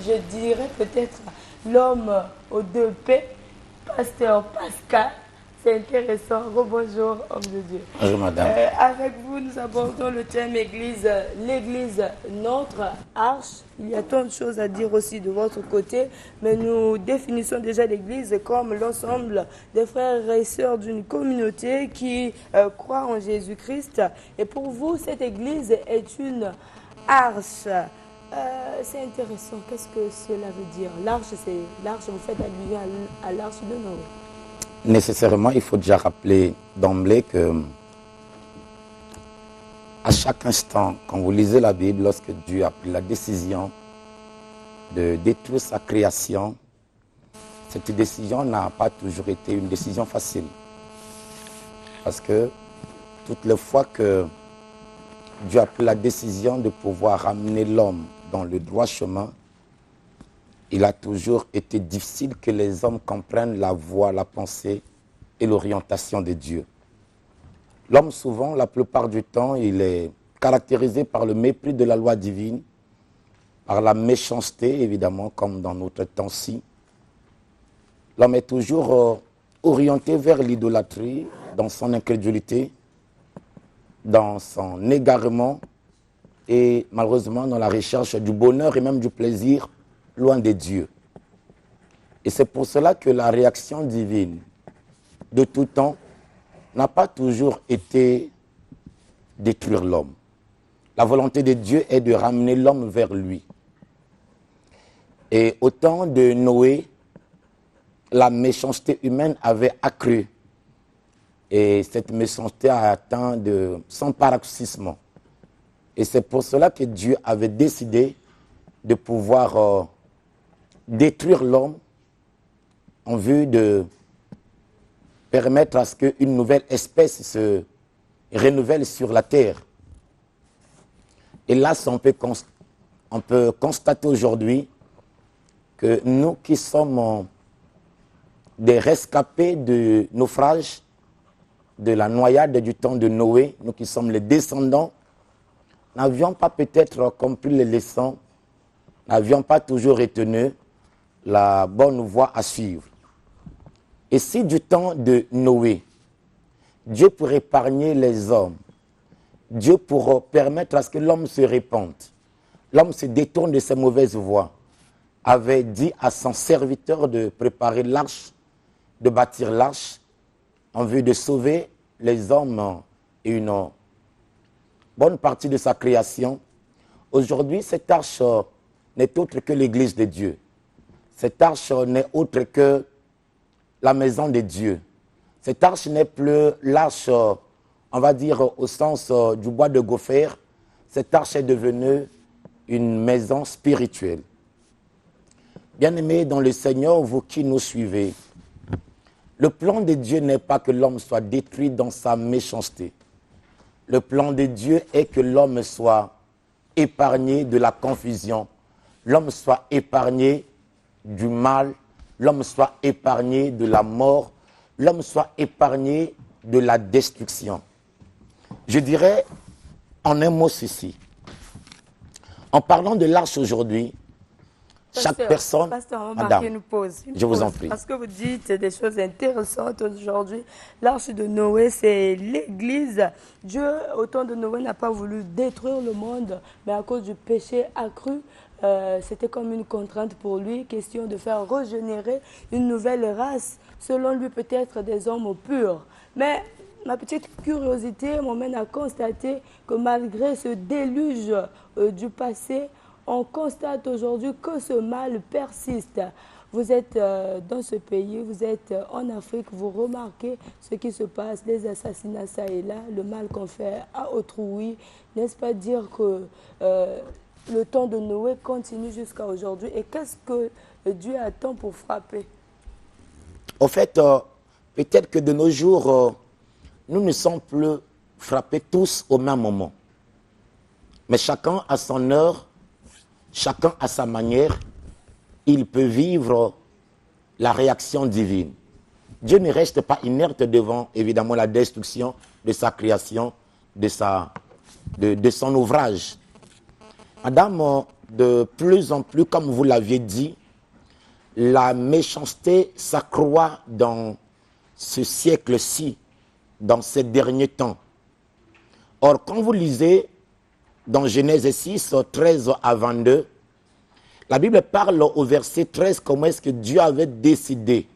je dirais peut-être l'homme aux deux P, pasteur Pascal. C'est intéressant. Rebonjour, homme de Dieu. Bonjour, madame. Avec vous, nous abordons le thème Église, l'Église, notre arche. Il y a tant de choses à dire aussi de votre côté, mais nous définissons déjà l'Église comme l'ensemble des frères et sœurs d'une communauté qui croit en Jésus-Christ. Et pour vous, cette Église est une arche. C'est intéressant. Qu'est-ce que cela veut dire? L'arche, c'est l'arche, vous faites allusion à l'arche de Noé. Nécessairement, il faut déjà rappeler d'emblée que à chaque instant, quand vous lisez la Bible, lorsque Dieu a pris la décision de détruire sa création, cette décision n'a pas toujours été une décision facile. Parce que toutes les fois que Dieu a pris la décision de pouvoir ramener l'homme dans le droit chemin, il a toujours été difficile que les hommes comprennent la voie, la pensée et l'orientation de Dieu. L'homme, souvent, la plupart du temps, il est caractérisé par le mépris de la loi divine, par la méchanceté, évidemment, comme dans notre temps-ci. L'homme est toujours orienté vers l'idolâtrie, dans son incrédulité, dans son égarement et malheureusement dans la recherche du bonheur et même du plaisir loin de Dieu. Et c'est pour cela que la réaction divine de tout temps n'a pas toujours été détruire l'homme. La volonté de Dieu est de ramener l'homme vers lui. Et au temps de Noé, la méchanceté humaine avait accru. Et cette méchanceté a atteint son paroxysme. Et c'est pour cela que Dieu avait décidé de pouvoir détruire l'homme en vue de permettre à ce qu'une nouvelle espèce se renouvelle sur la terre. Et là, on peut constater aujourd'hui que nous qui sommes des rescapés de naufrage, de la noyade du temps de Noé, nous qui sommes les descendants, n'avions pas peut-être compris les leçons, n'avions pas toujours retenu la bonne voie à suivre. Et si du temps de Noé, Dieu pour épargner les hommes, Dieu pour permettre à ce que l'homme se répande, l'homme se détourne de ses mauvaises voies, avait dit à son serviteur de préparer l'arche, de bâtir l'arche, en vue de sauver les hommes et une bonne partie de sa création. Aujourd'hui, cette arche n'est autre que l'église de Dieu. Cette arche n'est autre que la maison de Dieu. Cette arche n'est plus l'arche, on va dire, au sens du bois de gopher. Cette arche est devenue une maison spirituelle. Bien-aimés dans le Seigneur, vous qui nous suivez, le plan de Dieu n'est pas que l'homme soit détruit dans sa méchanceté. Le plan de Dieu est que l'homme soit épargné de la confusion, l'homme soit épargné du mal, l'homme soit épargné de la mort, l'homme soit épargné de la destruction. Je dirais en un mot ceci. En parlant de l'arche aujourd'hui, chaque personne... Pasteur, on va Madame, marquer une pause. je vous en prie. Parce que vous dites des choses intéressantes aujourd'hui. L'arche de Noé, c'est l'église. Dieu, au temps de Noé, n'a pas voulu détruire le monde, mais à cause du péché accru, c'était comme une contrainte pour lui, question de faire régénérer une nouvelle race, selon lui peut-être des hommes purs. Mais ma petite curiosité m'emmène à constater que malgré ce déluge du passé, on constate aujourd'hui que ce mal persiste. Vous êtes dans ce pays, vous êtes en Afrique, vous remarquez ce qui se passe, les assassinats ça et là, le mal qu'on fait à autrui. N'est-ce pas dire que le temps de Noé continue jusqu'à aujourd'hui? Et qu'est-ce que Dieu attend pour frapper? En fait, peut-être que de nos jours, nous ne sommes plus frappés tous au même moment. Mais chacun à son heure, chacun à sa manière, il peut vivre la réaction divine. Dieu ne reste pas inerte devant, évidemment, la destruction de sa création, de son ouvrage. Madame, de plus en plus, comme vous l'aviez dit, la méchanceté s'accroît dans ce siècle-ci, dans ces derniers temps. Or, quand vous lisez dans Genèse 6, 13 à 22, la Bible parle au verset 13 comment est-ce que Dieu avait décidé.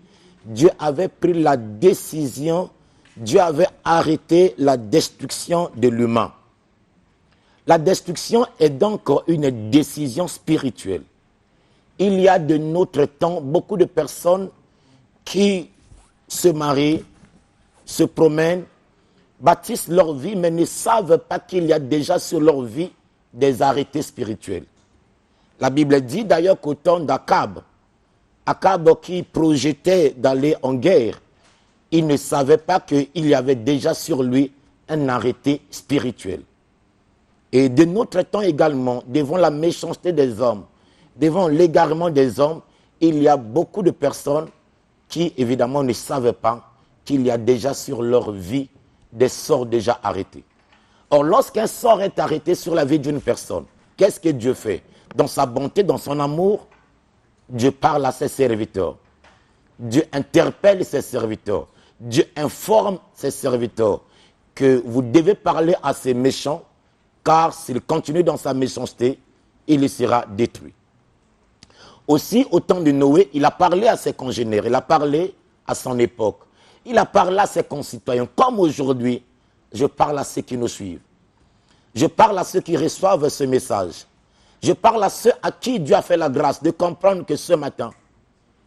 Dieu avait pris la décision, Dieu avait arrêté la destruction de l'humain. La destruction est donc une décision spirituelle. Il y a de notre temps beaucoup de personnes qui se marient, se promènent, bâtissent leur vie, mais ne savent pas qu'il y a déjà sur leur vie des arrêtés spirituels. La Bible dit d'ailleurs qu'au temps d'Akab, Akab qui projetait d'aller en guerre, il ne savait pas qu'il y avait déjà sur lui un arrêté spirituel. Et de notre temps également, devant la méchanceté des hommes, devant l'égarement des hommes, il y a beaucoup de personnes qui, évidemment, ne savent pas qu'il y a déjà sur leur vie des sorts déjà arrêtés. Or, lorsqu'un sort est arrêté sur la vie d'une personne, qu'est-ce que Dieu fait? Dans sa bonté, dans son amour, Dieu parle à ses serviteurs. Dieu interpelle ses serviteurs. Dieu informe ses serviteurs que vous devez parler à ces méchants, car s'il continue dans sa méchanceté, il sera détruit. Aussi, au temps de Noé, il a parlé à ses congénères, il a parlé à son époque, il a parlé à ses concitoyens. Comme aujourd'hui, je parle à ceux qui nous suivent. Je parle à ceux qui reçoivent ce message. Je parle à ceux à qui Dieu a fait la grâce de comprendre que ce matin,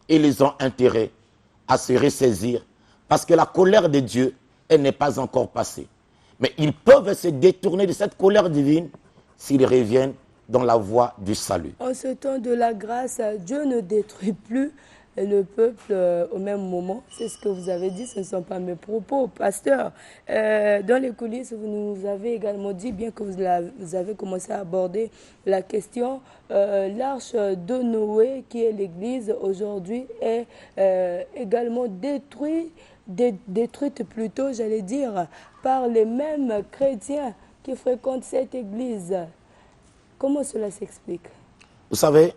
ils ont intérêt à se ressaisir parce que la colère de Dieu, elle n'est pas encore passée. Mais ils peuvent se détourner de cette colère divine s'ils reviennent dans la voie du salut. En ce temps de la grâce, Dieu ne détruit plus le peuple au même moment. C'est ce que vous avez dit, ce ne sont pas mes propos, pasteur. Dans les coulisses, vous nous avez également dit, bien que vous avez commencé à aborder la question, l'arche de Noé, qui est l'église aujourd'hui, est également détruite plutôt, j'allais dire, par les mêmes chrétiens qui fréquentent cette église. Comment cela s'explique? Vous savez,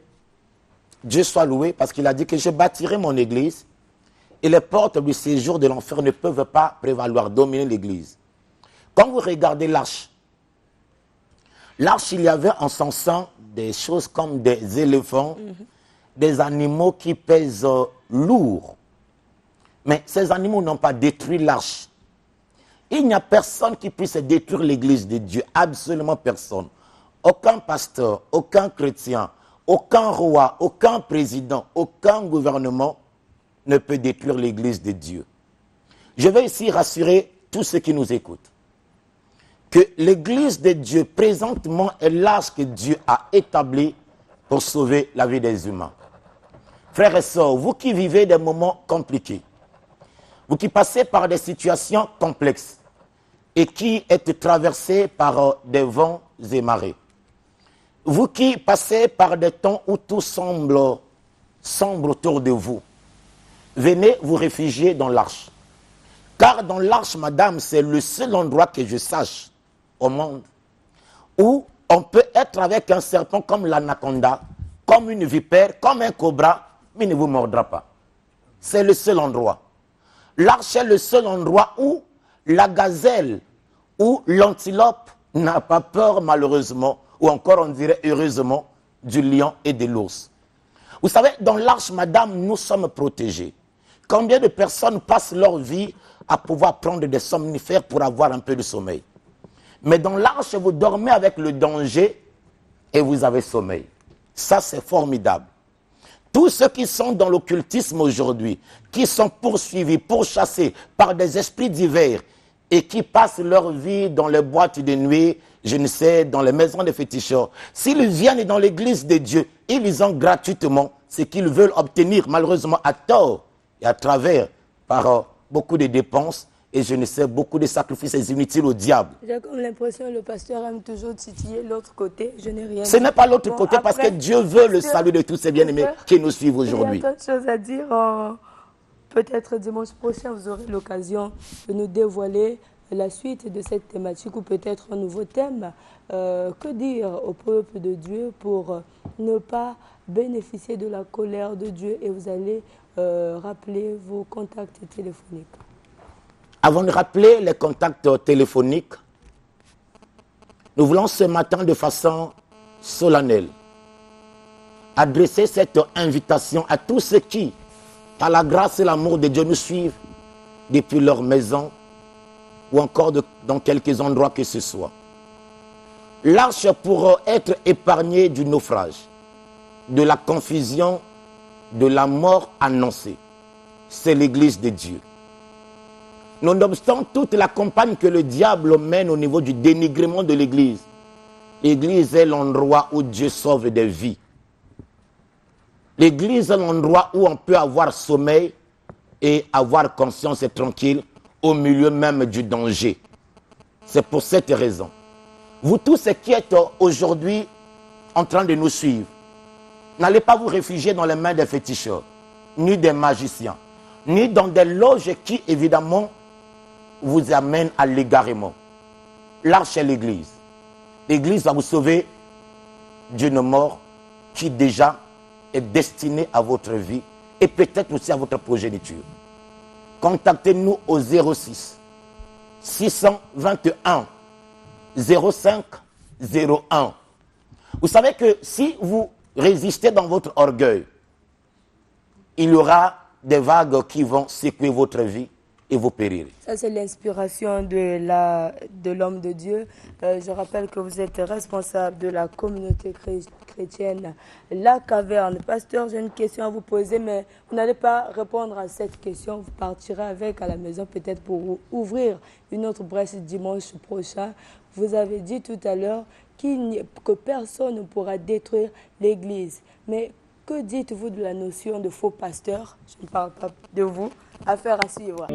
Dieu soit loué parce qu'il a dit que je bâtirai mon église et les portes du séjour de l'enfer ne peuvent pas prévaloir, dominer l'église. Quand vous regardez l'arche, il y avait en son sein des choses comme des éléphants, des animaux qui pèsent lourd. Mais ces animaux n'ont pas détruit l'arche. Il n'y a personne qui puisse détruire l'église de Dieu, absolument personne. Aucun pasteur, aucun chrétien, aucun roi, aucun président, aucun gouvernement ne peut détruire l'église de Dieu. Je vais ici rassurer tous ceux qui nous écoutent que l'église de Dieu présentement est l'arche que Dieu a établie pour sauver la vie des humains. Frères et sœurs, vous qui vivez des moments compliqués, vous qui passez par des situations complexes et qui êtes traversés par des vents et marées, vous qui passez par des temps où tout semble sombre autour de vous, venez vous réfugier dans l'arche. Car dans l'arche, madame, c'est le seul endroit que je sache au monde où on peut être avec un serpent comme l'anaconda, comme une vipère, comme un cobra, mais il ne vous mordra pas. C'est le seul endroit. L'arche est le seul endroit où la gazelle ou l'antilope n'a pas peur, malheureusement, ou encore on dirait heureusement, du lion et de l'ours. Vous savez, dans l'arche, madame, nous sommes protégés. Combien de personnes passent leur vie à pouvoir prendre des somnifères pour avoir un peu de sommeil? Mais dans l'arche, vous dormez avec le danger et vous avez sommeil. Ça, c'est formidable. Tous ceux qui sont dans l'occultisme aujourd'hui, qui sont poursuivis, pourchassés par des esprits divers et qui passent leur vie dans les boîtes de nuit, je ne sais, dans les maisons des féticheurs, s'ils viennent dans l'église de Dieu, ils ont gratuitement ce qu'ils veulent obtenir, malheureusement à tort et à travers, par beaucoup de dépenses et je ne sais, beaucoup de sacrifices inutiles au diable. J'ai comme l'impression que le pasteur aime toujours titiller l'autre côté. Je n'ai rien. Ce n'est pas l'autre côté parce que Dieu veut le salut de tous ces bien-aimés qui nous suivent aujourd'hui. Il y a tant de choses à dire. Peut-être dimanche prochain, vous aurez l'occasion de nous dévoiler la suite de cette thématique ou peut-être un nouveau thème. Que dire au peuple de Dieu pour ne pas bénéficier de la colère de Dieu? Et vous allez rappeler vos contacts téléphoniques. Avant de rappeler les contacts téléphoniques, nous voulons ce matin de façon solennelle adresser cette invitation à tous ceux qui, par la grâce et l'amour de Dieu, nous suivent depuis leur maison ou encore dans quelques endroits que ce soit. L'arche pour être épargnée du naufrage, de la confusion, de la mort annoncée, c'est l'Église de Dieu. Nonobstant toute la campagne que le diable mène au niveau du dénigrement de l'Église, l'Église est l'endroit où Dieu sauve des vies. L'Église est l'endroit où on peut avoir sommeil et avoir conscience et tranquille au milieu même du danger. C'est pour cette raison. Vous tous qui êtes aujourd'hui en train de nous suivre, n'allez pas vous réfugier dans les mains des féticheurs, ni des magiciens, ni dans des loges qui, évidemment, vous amènent à l'égarement. L'arche est l'Église. L'Église va vous sauver d'une mort qui déjà est destinée à votre vie et peut-être aussi à votre progéniture. Contactez-nous au 06 621 05 01. Vous savez que si vous résistez dans votre orgueil, il y aura des vagues qui vont secouer votre vie et vous périr. Ça, c'est l'inspiration de l'homme de Dieu. Je rappelle que vous êtes responsable de la communauté chrétienne La Caverne. Pasteur, j'ai une question à vous poser, mais vous n'allez pas répondre à cette question. Vous partirez avec à la maison peut-être pour ouvrir une autre brèche dimanche prochain. Vous avez dit tout à l'heure que personne ne pourra détruire l'Église. Mais que dites-vous de la notion de faux pasteur? Je ne parle pas de vous. Affaire à suivre.